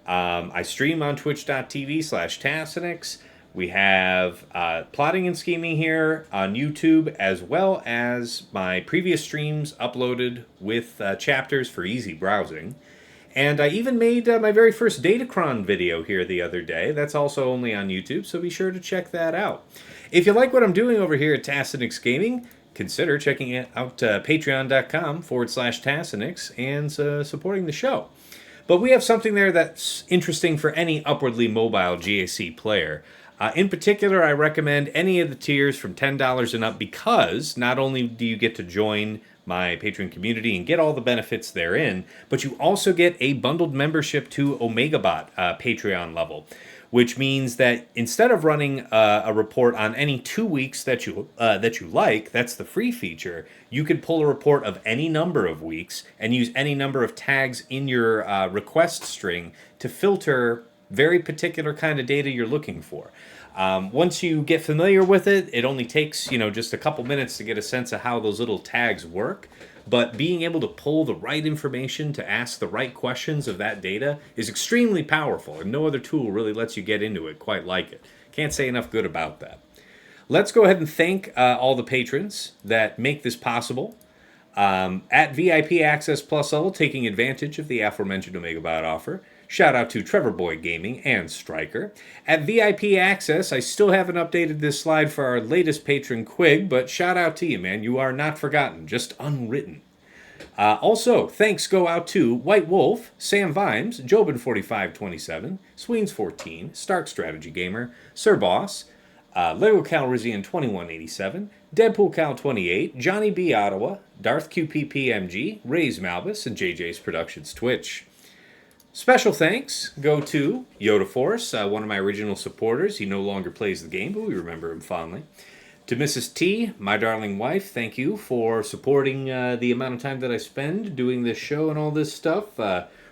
I stream on twitch.tv/Tassinix. We have Plotting and Scheming here on YouTube, as well as my previous streams uploaded with chapters for easy browsing. And I even made my very first Datacron video here the other day. That's also only on YouTube, so be sure to check that out. If you like what I'm doing over here at Tassinix Gaming, consider checking out patreon.com/Tassinix and supporting the show. But we have something there that's interesting for any upwardly mobile GAC player. In particular, I recommend any of the tiers from $10 and up because not only do you get to join my Patreon community and get all the benefits therein, but you also get a bundled membership to OmegaBot Patreon level, which means that instead of running a report on any 2 weeks that you like, that's the free feature, you could pull a report of any number of weeks and use any number of tags in your request string to filter very particular kind of data you're looking for. Once you get familiar with it, it only takes, just a couple minutes to get a sense of how those little tags work. But being able to pull the right information to ask the right questions of that data is extremely powerful, and no other tool really lets you get into it quite like it. Can't say enough good about that. Let's go ahead and thank all the patrons that make this possible. At VIP Access Plus level, taking advantage of the aforementioned OmegaBot offer. Shout out to Trevor Boy Gaming and Striker. At VIP Access, I still haven't updated this slide for our latest patron Quig, but shout out to you, man. You are not forgotten, just unwritten. Also, thanks go out to White Wolf, Sam Vimes, Jobin4527, Sweens14, Stark Strategy Gamer, Sir Boss, Lego Calrissian2187, Deadpool Cal28, Johnny B. Ottawa, Darth QPPMG, Rays Malbus, and JJ's Productions Twitch. Special thanks go to Yoda Force, one of my original supporters. He no longer plays the game, but we remember him fondly. To Mrs. T, my darling wife, thank you for supporting the amount of time that I spend doing this show and all this stuff.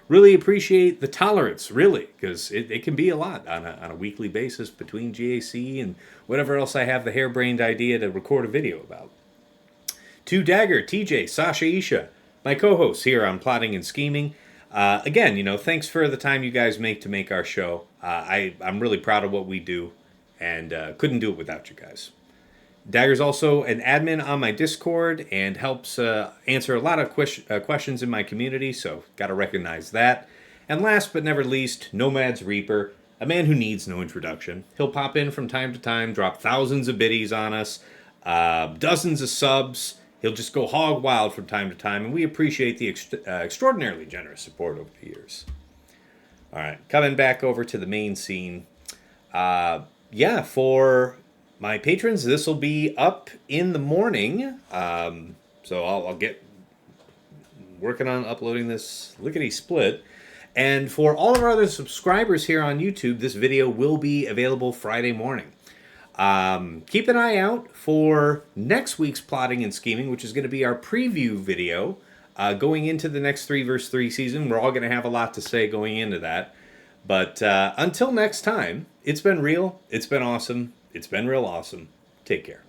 Really appreciate the tolerance, really, because it can be a lot on a weekly basis between GAC and whatever else I have the harebrained idea to record a video about. To Dagger, TJ, Sasha Isha, my co-hosts here on Plotting and Scheming. Again, thanks for the time you guys make to make our show. I'm really proud of what we do, and couldn't do it without you guys. Dagger's also an admin on my Discord and helps answer a lot of questions in my community, so got to recognize that. And last but never least, Nomad's Reaper, a man who needs no introduction. He'll pop in from time to time, drop thousands of biddies on us, dozens of subs. He'll just go hog wild from time to time, and we appreciate the extraordinarily generous support over the years. All right, coming back over to the main scene. For my patrons, this will be up in the morning. So I'll get working on uploading this lickety-split. And for all of our other subscribers here on YouTube, this video will be available Friday morning. Keep an eye out for next week's Plotting and Scheming, which is going to be our preview video going into the next 3 vs. 3 season. We're all going to have a lot to say going into that. But until next time, it's been real, it's been awesome, it's been real awesome. Take care.